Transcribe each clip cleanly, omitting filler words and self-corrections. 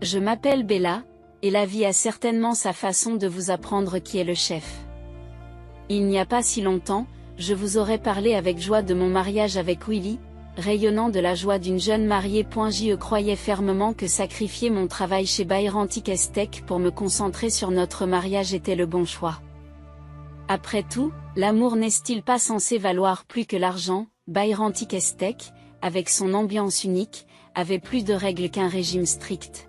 Je m'appelle Bella, et la vie a certainement sa façon de vous apprendre qui est le chef. Il n'y a pas si longtemps, je vous aurais parlé avec joie de mon mariage avec Willy, rayonnant de la joie d'une jeune mariée. Je croyais fermement que sacrifier mon travail chez Byrantic Estech pour me concentrer sur notre mariage était le bon choix. Après tout, l'amour n'est-il pas censé valoir plus que l'argent? Byrantic Estech, avec son ambiance unique, avait plus de règles qu'un régime strict.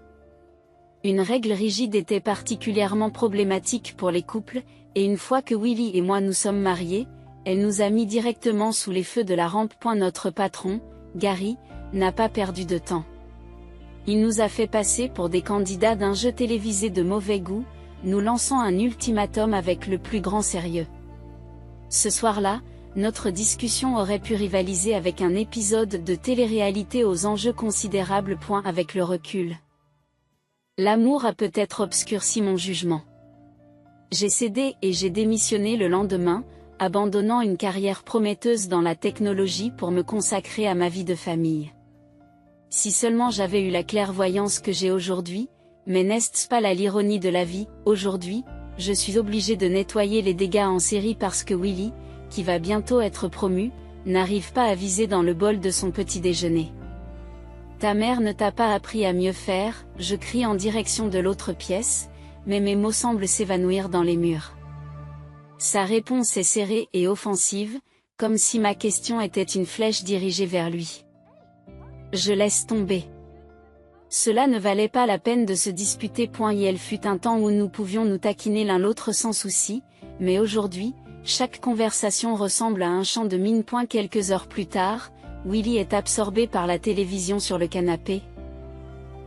Une règle rigide était particulièrement problématique pour les couples, et une fois que Willy et moi nous sommes mariés, elle nous a mis directement sous les feux de la rampe. Notre patron, Gary, n'a pas perdu de temps. Il nous a fait passer pour des candidats d'un jeu télévisé de mauvais goût, nous lançant un ultimatum avec le plus grand sérieux. Ce soir-là, notre discussion aurait pu rivaliser avec un épisode de télé-réalité aux enjeux considérables. Avec le recul, l'amour a peut-être obscurci mon jugement. J'ai cédé et j'ai démissionné le lendemain, abandonnant une carrière prometteuse dans la technologie pour me consacrer à ma vie de famille. Si seulement j'avais eu la clairvoyance que j'ai aujourd'hui, mais n'est-ce pas l'ironie de la vie? Aujourd'hui, je suis obligé de nettoyer les dégâts en série parce que Willy, qui va bientôt être promu, n'arrive pas à viser dans le bol de son petit déjeuner. Ta mère ne t'a pas appris à mieux faire, je crie en direction de l'autre pièce, mais mes mots semblent s'évanouir dans les murs. Sa réponse est serrée et offensive, comme si ma question était une flèche dirigée vers lui. Je laisse tomber. Cela ne valait pas la peine de se disputer. Il fut un temps où nous pouvions nous taquiner l'un l'autre sans souci, mais aujourd'hui, chaque conversation ressemble à un chant de mine. Quelques heures plus tard, Willy est absorbé par la télévision sur le canapé.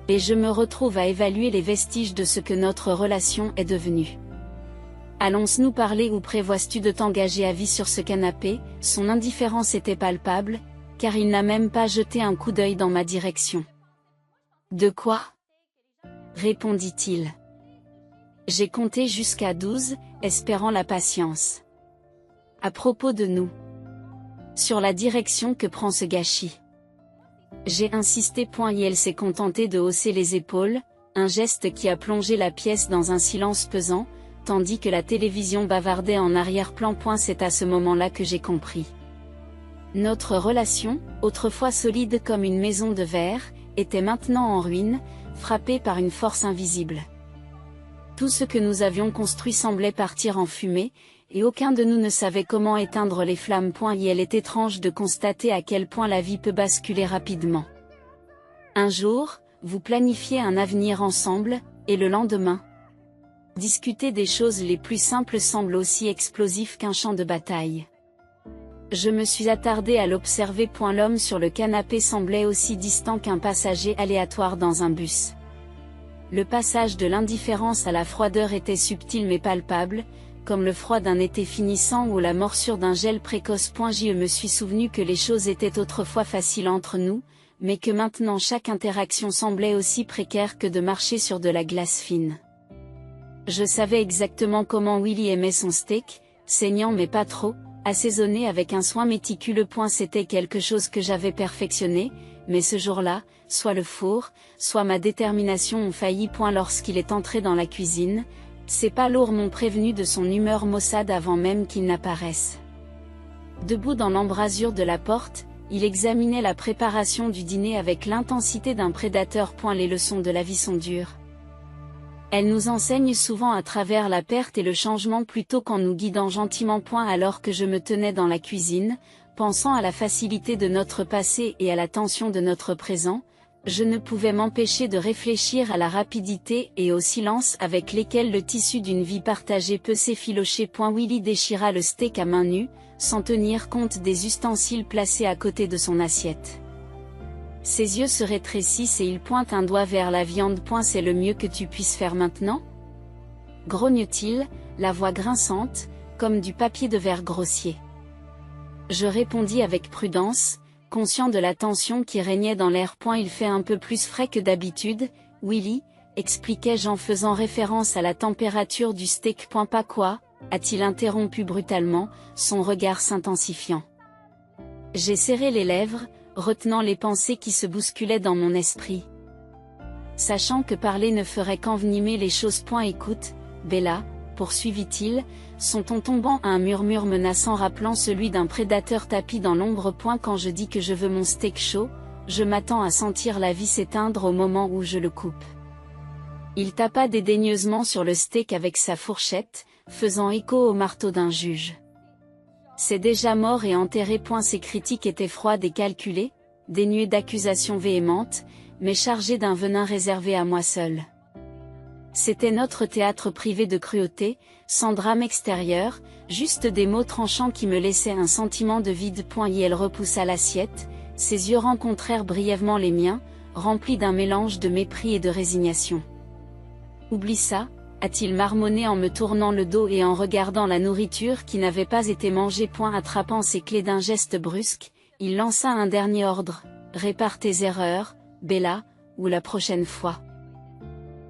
Et je me retrouve à évaluer les vestiges de ce que notre relation est devenue. Allons-nous parler ou prévois-tu de t'engager à vie sur ce canapé? Son indifférence était palpable, car il n'a même pas jeté un coup d'œil dans ma direction. De quoi? Répondit-il. J'ai compté jusqu'à 12, espérant la patience. À propos de nous. Sur la direction que prend ce gâchis. J'ai insisté. Elle s'est contentée de hausser les épaules, un geste qui a plongé la pièce dans un silence pesant, tandis que la télévision bavardait en arrière-plan. C'est à ce moment-là que j'ai compris. Notre relation, autrefois solide comme une maison de verre, était maintenant en ruine, frappée par une force invisible. Tout ce que nous avions construit semblait partir en fumée, et aucun de nous ne savait comment éteindre les flammes. Il est étrange de constater à quel point la vie peut basculer rapidement. Un jour, vous planifiez un avenir ensemble, et le lendemain, discuter des choses les plus simples semble aussi explosif qu'un champ de bataille. Je me suis attardé à l'observer. L'homme sur le canapé semblait aussi distant qu'un passager aléatoire dans un bus. Le passage de l'indifférence à la froideur était subtil mais palpable, comme le froid d'un été finissant ou la morsure d'un gel précoce. Je me suis souvenu que les choses étaient autrefois faciles entre nous, mais que maintenant chaque interaction semblait aussi précaire que de marcher sur de la glace fine. Je savais exactement comment Willy aimait son steak, saignant mais pas trop, assaisonné avec un soin méticuleux. C'était quelque chose que j'avais perfectionné, mais ce jour-là, soit le four, soit ma détermination ont failli. Lorsqu'il est entré dans la cuisine, ses pas lourds m'ont prévenu de son humeur maussade avant même qu'il n'apparaisse. Debout dans l'embrasure de la porte, il examinait la préparation du dîner avec l'intensité d'un prédateur. Les leçons de la vie sont dures. Elles nous enseignent souvent à travers la perte et le changement plutôt qu'en nous guidant gentiment. Alors que je me tenais dans la cuisine, pensant à la facilité de notre passé et à la tension de notre présent, je ne pouvais m'empêcher de réfléchir à la rapidité et au silence avec lesquels le tissu d'une vie partagée peut s'effilocher. Willy déchira le steak à main nue, sans tenir compte des ustensiles placés à côté de son assiette. Ses yeux se rétrécissent et il pointe un doigt vers la viande. C'est le mieux que tu puisses faire maintenant? Grogne-t-il, la voix grinçante, comme du papier de verre grossier. Je répondis avec prudence, conscient de la tension qui régnait dans l'air. Il fait un peu plus frais que d'habitude, Willy, expliquai-je en faisant référence à la température du steak. Pas quoi, a-t-il interrompu brutalement, son regard s'intensifiant. J'ai serré les lèvres, retenant les pensées qui se bousculaient dans mon esprit. sachant que parler ne ferait qu'envenimer les choses. Écoute, Bella, poursuivit-il, son ton tombant à un murmure menaçant rappelant celui d'un prédateur tapi dans l'ombre. Quand je dis que je veux mon steak chaud, je m'attends à sentir la vie s'éteindre au moment où je le coupe. Il tapa dédaigneusement sur le steak avec sa fourchette, faisant écho au marteau d'un juge. C'est déjà mort et enterré. Ses critiques étaient froides et calculées, dénuées d'accusations véhémentes, mais chargées d'un venin réservé à moi seul. C'était notre théâtre privé de cruauté, sans drame extérieur, juste des mots tranchants qui me laissaient un sentiment de vide. Et elle repoussa l'assiette, ses yeux rencontrèrent brièvement les miens, remplis d'un mélange de mépris et de résignation. Oublie ça, a-t-il marmonné en me tournant le dos et en regardant la nourriture qui n'avait pas été mangée. Attrapant ses clés d'un geste brusque, il lança un dernier ordre, répare tes erreurs, Bella, ou la prochaine fois.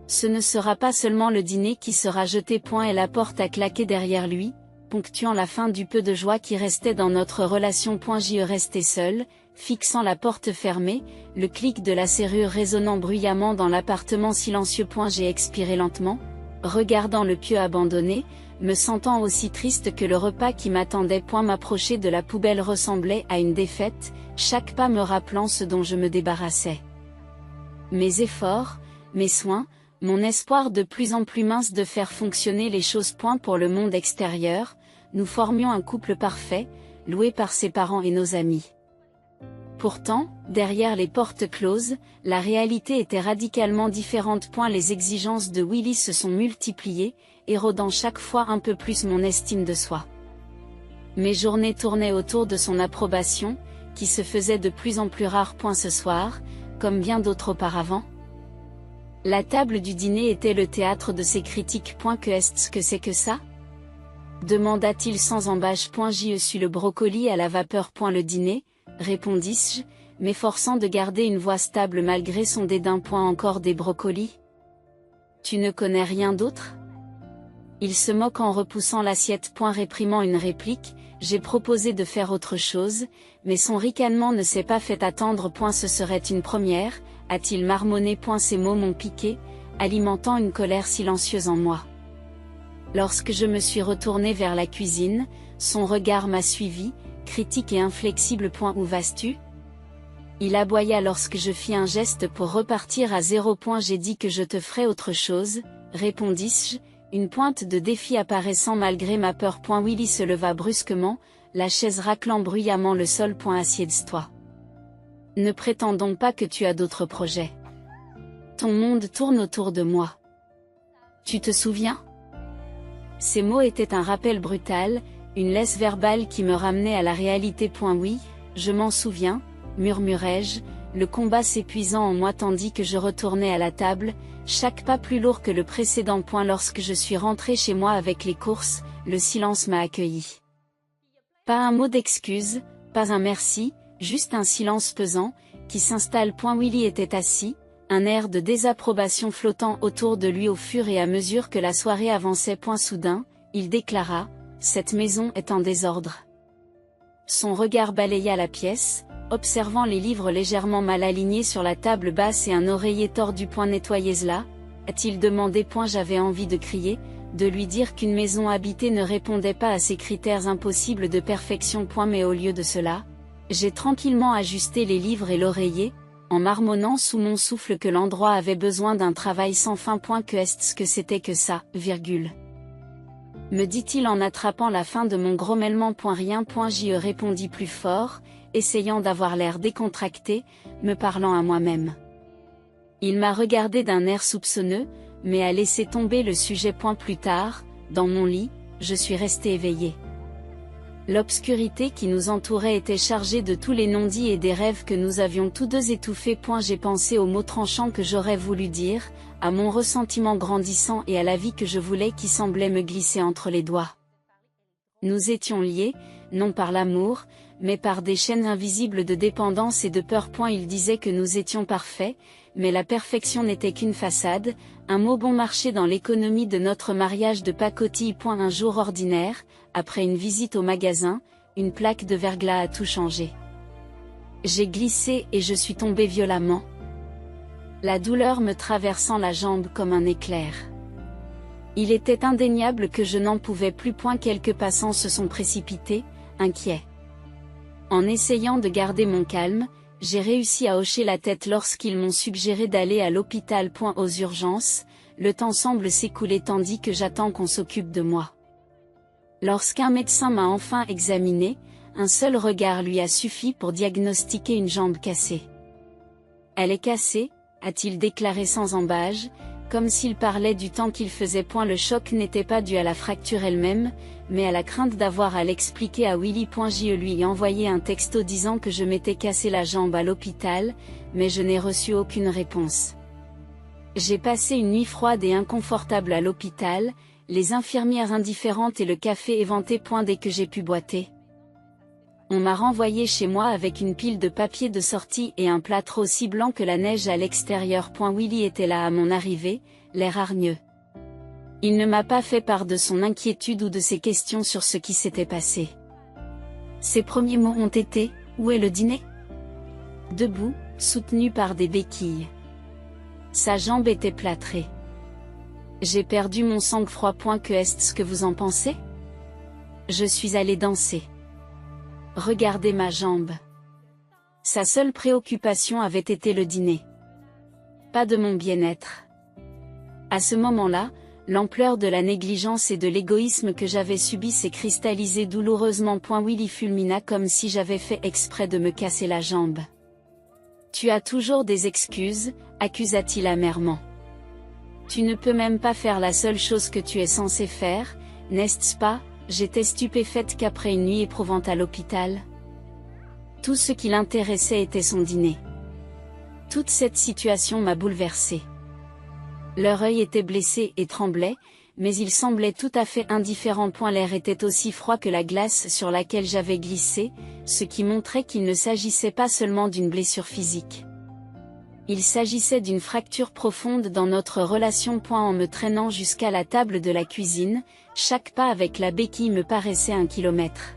Ce ne sera pas seulement le dîner qui sera jeté. Et la porte a claqué derrière lui, ponctuant la fin du peu de joie qui restait dans notre relation. J'y restais seul, fixant la porte fermée, le clic de la serrure résonnant bruyamment dans l'appartement silencieux. J'ai expiré lentement, regardant le pieu abandonné, me sentant aussi triste que le repas qui m'attendait. M'approcher de la poubelle ressemblait à une défaite, chaque pas me rappelant ce dont je me débarrassais. Mes efforts, mes soins, mon espoir de plus en plus mince de faire fonctionner les choses. Pour le monde extérieur, nous formions un couple parfait, loué par ses parents et nos amis. Pourtant, derrière les portes closes, la réalité était radicalement différente. Les exigences de Willy se sont multipliées, érodant chaque fois un peu plus mon estime de soi. Mes journées tournaient autour de son approbation, qui se faisait de plus en plus rare. Ce soir, comme bien d'autres auparavant, la table du dîner était le théâtre de ses critiques. Qu'est-ce que c'est que ça ? demanda-t-il sans embâche. J'y suis le brocoli à la vapeur. Le dîner, répondis-je, m'efforçant de garder une voix stable malgré son dédain. Encore des brocolis ? Tu ne connais rien d'autre ? Il se moque en repoussant l'assiette. Réprimant une réplique, j'ai proposé de faire autre chose, mais son ricanement ne s'est pas fait attendre. Ce serait une première, a-t-il marmonné. Ces mots m'ont piqué, alimentant une colère silencieuse en moi. Lorsque je me suis retourné vers la cuisine, son regard m'a suivi, critique et inflexible. Où vas-tu ? Il aboya lorsque je fis un geste pour repartir à zéro. J'ai dit que je te ferais autre chose, répondis-je, une pointe de défi apparaissant malgré ma peur. Willy se leva brusquement, la chaise raclant bruyamment le sol. Assieds-toi. Ne prétendons pas que tu as d'autres projets. Ton monde tourne autour de moi. Tu te souviens ? Ces mots étaient un rappel brutal, une laisse verbale qui me ramenait à la réalité. Oui, je m'en souviens, murmurai-je, le combat s'épuisant en moi tandis que je retournais à la table, chaque pas plus lourd que le précédent. Lorsque je suis rentré chez moi avec les courses, le silence m'a accueilli. Pas un mot d'excuse, pas un merci, juste un silence pesant, qui s'installe. Willy était assis, un air de désapprobation flottant autour de lui au fur et à mesure que la soirée avançait. Soudain, il déclara, « Cette maison est en désordre. » Son regard balaya la pièce, observant les livres légèrement mal alignés sur la table basse et un oreiller tordu. Nettoyez-la, a-t-il demandé. J'avais envie de crier, de lui dire qu'une maison habitée ne répondait pas à ces critères impossibles de perfection. Mais au lieu de cela, j'ai tranquillement ajusté les livres et l'oreiller, en marmonnant sous mon souffle que l'endroit avait besoin d'un travail sans fin. Qu'est-ce que c'était que ça, me dit-il en attrapant la fin de mon grommellement. Rien. J'y répondis plus fort, essayant d'avoir l'air décontracté, me parlant à moi-même. Il m'a regardé d'un air soupçonneux, mais a laissé tomber le sujet. Plus tard, dans mon lit, je suis resté éveillé. L'obscurité qui nous entourait était chargée de tous les non-dits et des rêves que nous avions tous deux étouffés. J'ai pensé aux mots tranchants que j'aurais voulu dire, à mon ressentiment grandissant et à la vie que je voulais qui semblait me glisser entre les doigts. Nous étions liés, non par l'amour, mais par des chaînes invisibles de dépendance et de peur. Il disait que nous étions parfaits, mais la perfection n'était qu'une façade, un mot bon marché dans l'économie de notre mariage de pacotille. Un jour ordinaire, après une visite au magasin, une plaque de verglas a tout changé. J'ai glissé et je suis tombé violemment. la douleur me traversant la jambe comme un éclair. Il était indéniable que je n'en pouvais plus point. Quelques passants se sont précipités, inquiets. En essayant de garder mon calme, j'ai réussi à hocher la tête lorsqu'ils m'ont suggéré d'aller à l'hôpital. Aux urgences, le temps semble s'écouler tandis que j'attends qu'on s'occupe de moi. Lorsqu'un médecin m'a enfin examiné, un seul regard lui a suffi pour diagnostiquer une jambe cassée. Elle est cassée, a-t-il déclaré sans ambages, comme s'il parlait du temps qu'il faisait. Le choc n'était pas dû à la fracture elle-même, mais à la crainte d'avoir à l'expliquer à Willy. Je lui ai envoyé un texto disant que je m'étais cassé la jambe à l'hôpital, mais je n'ai reçu aucune réponse. J'ai passé une nuit froide et inconfortable à l'hôpital, les infirmières indifférentes et le café éventé. Dès que j'ai pu boiter, on m'a renvoyé chez moi avec une pile de papier de sortie et un plâtre aussi blanc que la neige à l'extérieur. Willy était là à mon arrivée, l'air hargneux. Il ne m'a pas fait part de son inquiétude ou de ses questions sur ce qui s'était passé. Ses premiers mots ont été « Où est le dîner ?» Debout, soutenu par des béquilles. Sa jambe était plâtrée. J'ai perdu mon sang-froid. Que est-ce que vous en pensez? Je suis allé danser. Regardez ma jambe. Sa seule préoccupation avait été le dîner. Pas de mon bien-être. À ce moment-là, l'ampleur de la négligence et de l'égoïsme que j'avais subi s'est cristallisée douloureusement. Willy fulmina comme si j'avais fait exprès de me casser la jambe. Tu as toujours des excuses, accusa-t-il amèrement. Tu ne peux même pas faire la seule chose que tu es censé faire, n'est-ce pas? J'étais stupéfaite qu'après une nuit éprouvante à l'hôpital, tout ce qui l'intéressait était son dîner. Toute cette situation m'a bouleversée. Leur œil était blessé et tremblait, mais il semblait tout à fait indifférent. L'air était aussi froid que la glace sur laquelle j'avais glissé, ce qui montrait qu'il ne s'agissait pas seulement d'une blessure physique. Il s'agissait d'une fracture profonde dans notre relation. En me traînant jusqu'à la table de la cuisine, chaque pas avec la béquille me paraissait 1 kilomètre.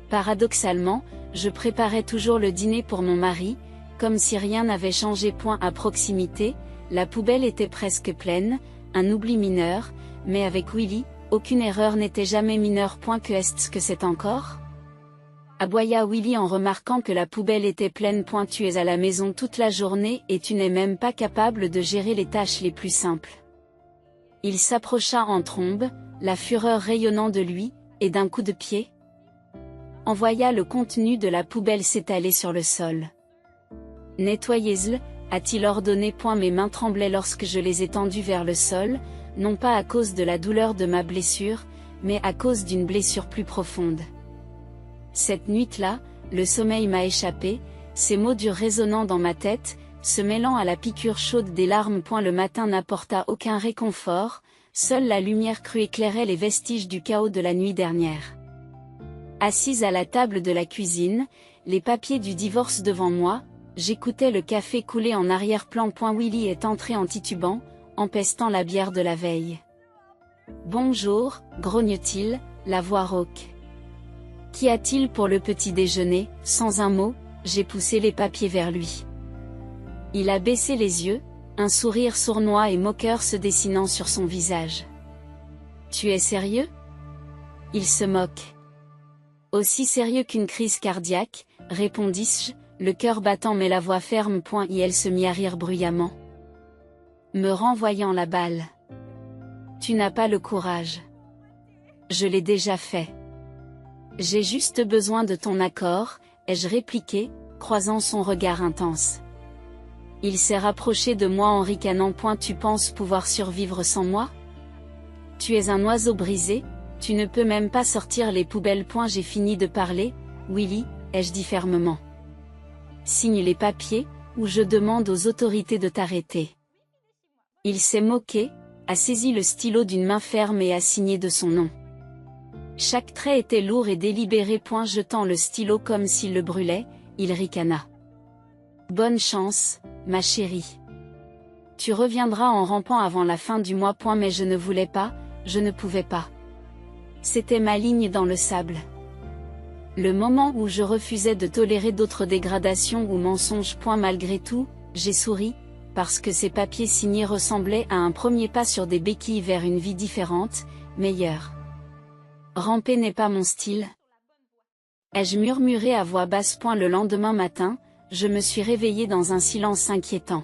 Paradoxalement, je préparais toujours le dîner pour mon mari, comme si rien n'avait changé. À proximité, la poubelle était presque pleine, un oubli mineur, mais avec Willy, aucune erreur n'était jamais mineure. Que est-ce que c'est encore? Aboya Willy en remarquant que la poubelle était pleine. Tu es à la maison toute la journée et tu n'es même pas capable de gérer les tâches les plus simples. Il s'approcha en trombe, la fureur rayonnant de lui, et d'un coup de pied, envoya le contenu de la poubelle s'étaler sur le sol. Nettoyez-le, a-t-il ordonné. Mes mains tremblaient lorsque je les ai tendues vers le sol, non pas à cause de la douleur de ma blessure, mais à cause d'une blessure plus profonde. Cette nuit-là, le sommeil m'a échappé, ces mots durs résonnant dans ma tête, se mêlant à la piqûre chaude des larmes. Le matin n'apporta aucun réconfort, seule la lumière crue éclairait les vestiges du chaos de la nuit dernière. Assise à la table de la cuisine, les papiers du divorce devant moi, j'écoutais le café couler en arrière-plan. Willy est entré en titubant, empestant la bière de la veille. Bonjour, grogne-t-il, la voix rauque. Qu'y a-t-il pour le petit déjeuner? Sans un mot, j'ai poussé les papiers vers lui. Il a baissé les yeux, un sourire sournois et moqueur se dessinant sur son visage. Tu es sérieux? Il se moque. Aussi sérieux qu'une crise cardiaque, répondis-je, le cœur battant mais la voix ferme. Et elle se mit à rire bruyamment, me renvoyant la balle. Tu n'as pas le courage. Je l'ai déjà fait. J'ai juste besoin de ton accord, ai-je répliqué, croisant son regard intense. Il s'est rapproché de moi en ricanant. Tu penses pouvoir survivre sans moi? Tu es un oiseau brisé, tu ne peux même pas sortir les poubelles. J'ai fini de parler, Willy, ai-je dit fermement. Signe les papiers, ou je demande aux autorités de t'arrêter. Il s'est moqué, a saisi le stylo d'une main ferme et a signé de son nom. Chaque trait était lourd et délibéré. Jetant le stylo comme s'il le brûlait, il ricana. Bonne chance, ma chérie. Tu reviendras en rampant avant la fin du mois. Mais je ne voulais pas, je ne pouvais pas. C'était ma ligne dans le sable. Le moment où je refusais de tolérer d'autres dégradations ou mensonges. Malgré tout, j'ai souri, parce que ces papiers signés ressemblaient à un premier pas sur des béquilles vers une vie différente, meilleure. Ramper n'est pas mon style. Ai-je murmuré à voix basse. Le lendemain matin, je me suis réveillée dans un silence inquiétant.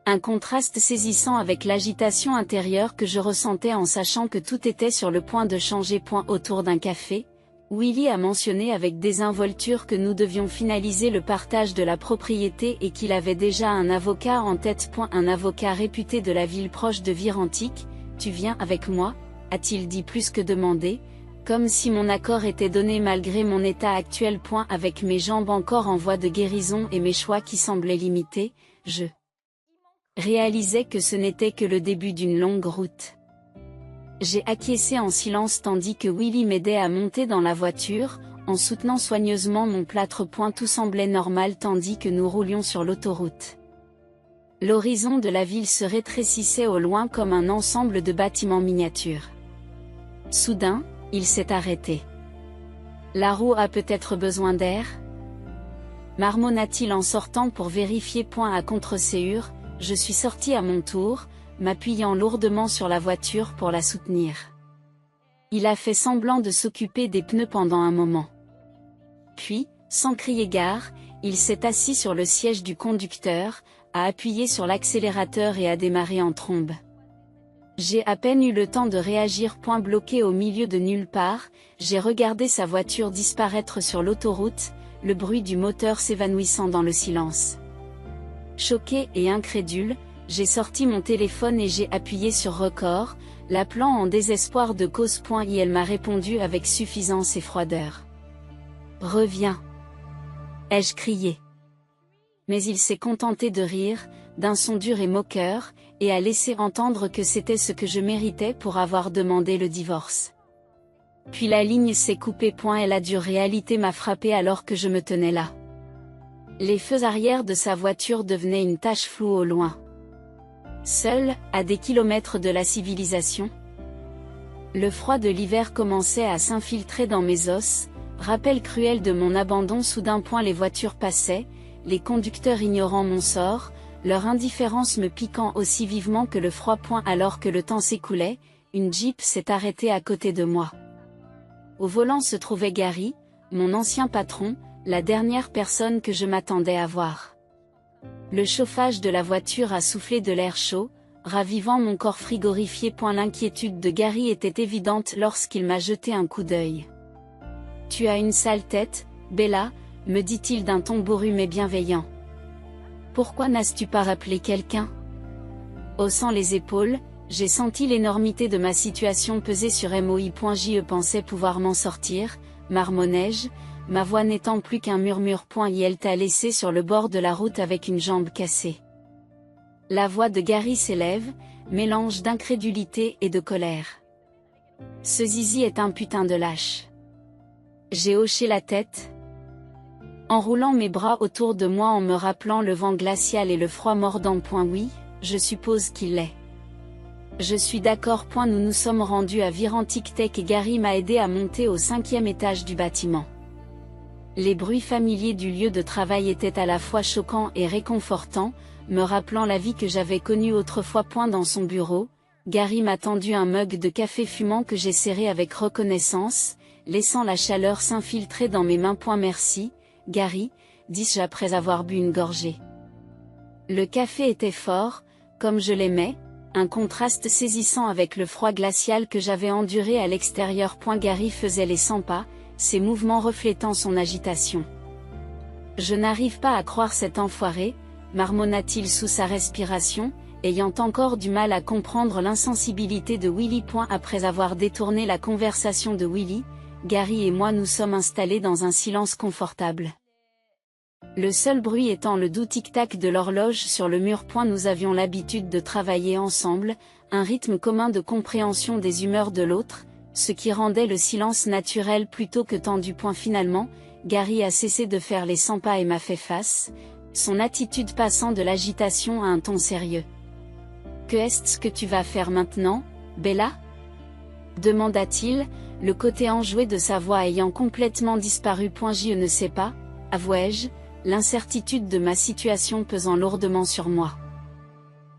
Un contraste saisissant avec l'agitation intérieure que je ressentais en sachant que tout était sur le point de changer. Autour d'un café, Willy a mentionné avec désinvolture que nous devions finaliser le partage de la propriété et qu'il avait déjà un avocat en tête. Un avocat réputé de la ville proche de Virantic. Tu viens avec moi, a-t-il dit plus que demandé, comme si mon accord était donné malgré mon état actuel. Avec mes jambes encore en voie de guérison et mes choix qui semblaient limités, je réalisais que ce n'était que le début d'une longue route. J'ai acquiescé en silence tandis que Willy m'aidait à monter dans la voiture, en soutenant soigneusement mon plâtre. Tout semblait normal tandis que nous roulions sur l'autoroute. L'horizon de la ville se rétrécissait au loin comme un ensemble de bâtiments miniatures. Soudain, il s'est arrêté. La roue a peut-être besoin d'air? Marmonna-t-il en sortant pour vérifier. À contre-séhure, je suis sorti à mon tour, m'appuyant lourdement sur la voiture pour la soutenir. Il a fait semblant de s'occuper des pneus pendant un moment. Puis, sans crier gare, il s'est assis sur le siège du conducteur, a appuyé sur l'accélérateur et a démarré en trombe. J'ai à peine eu le temps de réagir. Bloqué au milieu de nulle part, j'ai regardé sa voiture disparaître sur l'autoroute, le bruit du moteur s'évanouissant dans le silence. Choqué et incrédule, j'ai sorti mon téléphone et j'ai appuyé sur record, l'appelant en désespoir de cause. Et elle m'a répondu avec suffisance et froideur. Reviens. Ai-je crié. Mais il s'est contenté de rire, d'un son dur et moqueur, et a laissé entendre que c'était ce que je méritais pour avoir demandé le divorce. Puis la ligne s'est coupée. Et la dure réalité m'a frappé alors que je me tenais là. Les feux arrière de sa voiture devenaient une tache floue au loin. Seul, à des kilomètres de la civilisation. Le froid de l'hiver commençait à s'infiltrer dans mes os, rappel cruel de mon abandon. Soudain. Les voitures passaient, les conducteurs ignorant mon sort, leur indifférence me piquant aussi vivement que le froid. Alors que le temps s'écoulait, une Jeep s'est arrêtée à côté de moi. Au volant se trouvait Gary, mon ancien patron, la dernière personne que je m'attendais à voir. Le chauffage de la voiture a soufflé de l'air chaud, ravivant mon corps frigorifié. L'inquiétude de Gary était évidente lorsqu'il m'a jeté un coup d'œil. « Tu as une sale tête, Bella », me dit-il d'un ton bourru mais bienveillant. « Pourquoi n'as-tu pas rappelé quelqu'un ?» Haussant les épaules, j'ai senti l'énormité de ma situation peser sur moi. Je pensais pouvoir m'en sortir, marmonnai-je, ma voix n'étant plus qu'un murmure. Elle t'a laissé sur le bord de la route avec une jambe cassée. La voix de Gary s'élève, mélange d'incrédulité et de colère. Ce zizi est un putain de lâche. J'ai hoché la tête, enroulant mes bras autour de moi en me rappelant le vent glacial et le froid mordant. Oui, je suppose qu'il l'est. Je suis d'accord. Nous nous sommes rendus à Virantic Tech et Gary m'a aidé à monter au 5e étage du bâtiment. Les bruits familiers du lieu de travail étaient à la fois choquants et réconfortants, me rappelant la vie que j'avais connue autrefois. Dans son bureau, Gary m'a tendu un mug de café fumant que j'ai serré avec reconnaissance, laissant la chaleur s'infiltrer dans mes mains. Merci, Gary, dis-je après avoir bu une gorgée. Le café était fort, comme je l'aimais, un contraste saisissant avec le froid glacial que j'avais enduré à l'extérieur. Gary faisait les 100 pas, ses mouvements reflétant son agitation. « Je n'arrive pas à croire cet enfoiré », marmonna-t-il sous sa respiration, ayant encore du mal à comprendre l'insensibilité de Willy. Après avoir détourné la conversation de Willy, Gary et moi nous sommes installés dans un silence confortable. Le seul bruit étant le doux tic-tac de l'horloge sur le mur. Nous avions l'habitude de travailler ensemble, un rythme commun de compréhension des humeurs de l'autre, ce qui rendait le silence naturel plutôt que tendu. Finalement, Gary a cessé de faire les 100 pas et m'a fait face, son attitude passant de l'agitation à un ton sérieux. « Que est-ce que tu vas faire maintenant, Bella ?» demanda-t-il, le côté enjoué de sa voix ayant complètement disparu. Je ne sais pas, avouai-je, l'incertitude de ma situation pesant lourdement sur moi.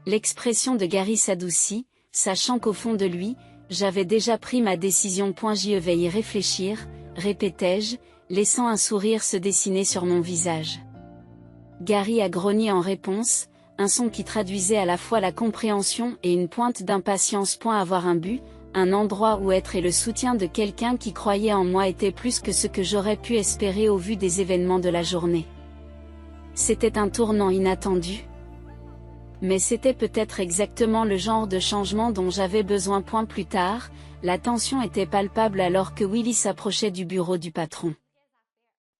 L'expression de Gary s'adoucit, sachant qu'au fond de lui, j'avais déjà pris ma décision. J'y vais y réfléchir, répétai-je, laissant un sourire se dessiner sur mon visage. Gary a grogné en réponse, un son qui traduisait à la fois la compréhension et une pointe d'impatience. Avoir un but, un endroit où être et le soutien de quelqu'un qui croyait en moi était plus que ce que j'aurais pu espérer au vu des événements de la journée. C'était un tournant inattendu. Mais c'était peut-être exactement le genre de changement dont j'avais besoin. Plus tard, la tension était palpable alors que Willy s'approchait du bureau du patron.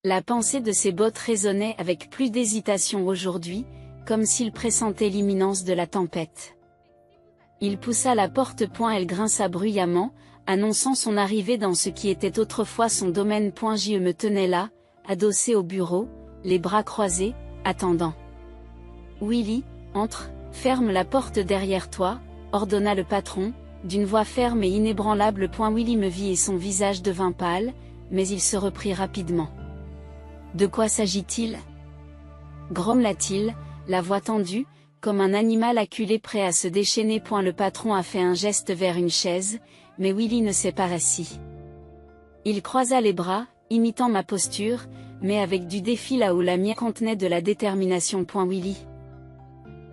La pensée de ses bottes résonnait avec plus d'hésitation aujourd'hui, comme s'il pressentait l'imminence de la tempête. Il poussa la porte. Elle grinça bruyamment, annonçant son arrivée dans ce qui était autrefois son domaine. Je me tenais là, adossé au bureau, les bras croisés, attendant. Willy, entre, ferme la porte derrière toi, ordonna le patron, d'une voix ferme et inébranlable. Willy me vit et son visage devint pâle, mais il se reprit rapidement. De quoi s'agit-il? Grommela-t-il, la voix tendue, comme un animal acculé prêt à se déchaîner. Le patron a fait un geste vers une chaise, mais Willy ne s'est pas assis. Il croisa les bras, imitant ma posture, mais avec du défi là où la mienne contenait de la détermination. Willy,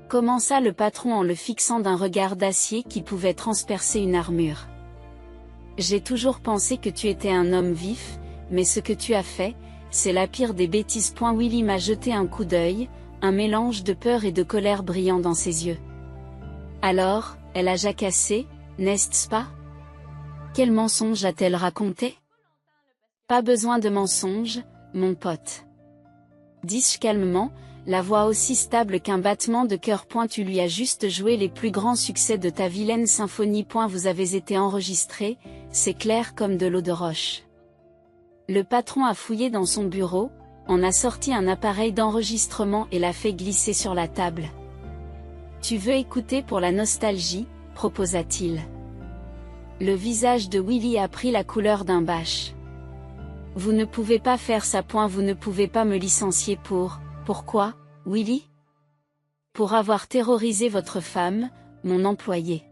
commença le patron en le fixant d'un regard d'acier qui pouvait transpercer une armure. J'ai toujours pensé que tu étais un homme vif, mais ce que tu as fait, c'est la pire des bêtises. Willy m'a jeté un coup d'œil, un mélange de peur et de colère brillant dans ses yeux. Alors, elle a jacassé, n'est-ce pas? Quel mensonge a-t-elle raconté? Pas besoin de mensonges, mon pote. Dis-je calmement, la voix aussi stable qu'un battement de cœur. Tu lui as juste joué les plus grands succès de ta vilaine symphonie. Vous avez été enregistré, c'est clair comme de l'eau de roche. Le patron a fouillé dans son bureau, en a sorti un appareil d'enregistrement et l'a fait glisser sur la table. Tu veux écouter pour la nostalgie, proposa-t-il. Le visage de Willy a pris la couleur d'un bâche. Vous ne pouvez pas faire ça. Vous ne pouvez pas me licencier pour... Pourquoi, Willy? Pour avoir terrorisé votre femme, mon employé.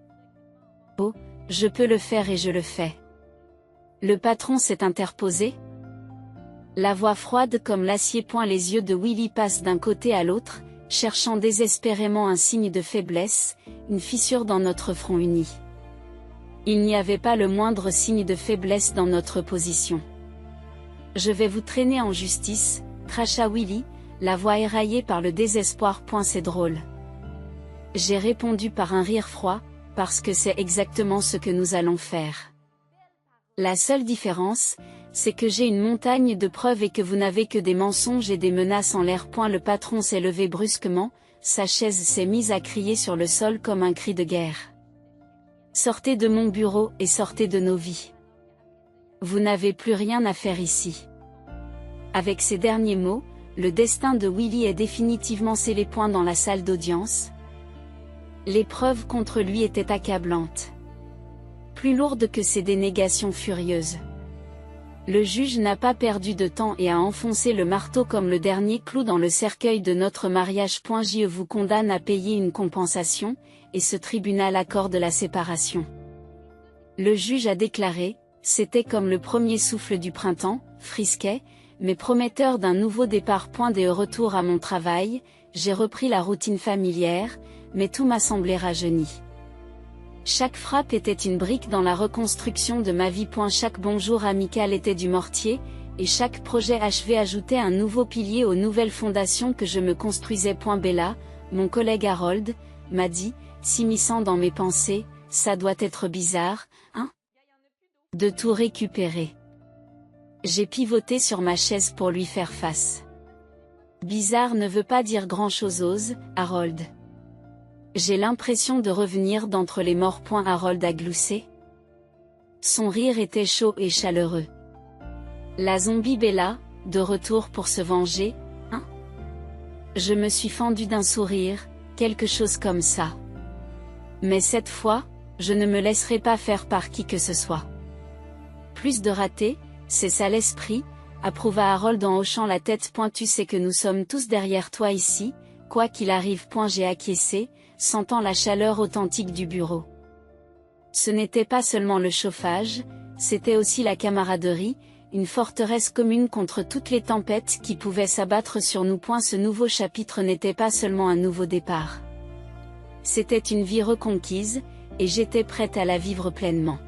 Oh, je peux le faire et je le fais. Le patron s'est interposé. La voix froide comme l'acier. Les yeux de Willy passent d'un côté à l'autre, cherchant désespérément un signe de faiblesse, une fissure dans notre front uni. Il n'y avait pas le moindre signe de faiblesse dans notre position. Je vais vous traîner en justice, cracha Willy, la voix éraillée par le désespoir. C'est drôle. J'ai répondu par un rire froid, parce que c'est exactement ce que nous allons faire. La seule différence, c'est que j'ai une montagne de preuves et que vous n'avez que des mensonges et des menaces en l'air. Le patron s'est levé brusquement, sa chaise s'est mise à crier sur le sol comme un cri de guerre. Sortez de mon bureau et sortez de nos vies. Vous n'avez plus rien à faire ici. Avec ces derniers mots, le destin de Willy est définitivement scellé. Dans la salle d'audience, les preuves contre lui étaient accablantes. Plus lourdes que ses dénégations furieuses. Le juge n'a pas perdu de temps et a enfoncé le marteau comme le dernier clou dans le cercueil de notre mariage. Je vous condamne à payer une compensation, et ce tribunal accorde la séparation. Le juge a déclaré, c'était comme le premier souffle du printemps, frisquet, mais prometteur d'un nouveau départ. Des retour à mon travail, j'ai repris la routine familière, mais tout m'a semblé rajeuni. Chaque frappe était une brique dans la reconstruction de ma vie. Chaque bonjour amical était du mortier, et chaque projet achevé ajoutait un nouveau pilier aux nouvelles fondations que je me construisais. Bella, mon collègue Harold, m'a dit, s'immisçant dans mes pensées, ça doit être bizarre, hein? De tout récupérer. J'ai pivoté sur ma chaise pour lui faire face. Bizarre ne veut pas dire grand-chose, ose, Harold. J'ai l'impression de revenir d'entre les morts. Harold a gloussé. Son rire était chaud et chaleureux. La zombie Bella, de retour pour se venger, hein? Je me suis fendu d'un sourire, quelque chose comme ça. Mais cette fois, je ne me laisserai pas faire par qui que ce soit. Plus de ratés, c'est ça l'esprit, approuva Harold en hochant la tête. Tu sais que nous sommes tous derrière toi ici, quoi qu'il arrive. J'ai acquiescé, sentant la chaleur authentique du bureau. Ce n'était pas seulement le chauffage, c'était aussi la camaraderie, une forteresse commune contre toutes les tempêtes qui pouvaient s'abattre sur nous. Ce nouveau chapitre n'était pas seulement un nouveau départ. C'était une vie reconquise, et j'étais prête à la vivre pleinement.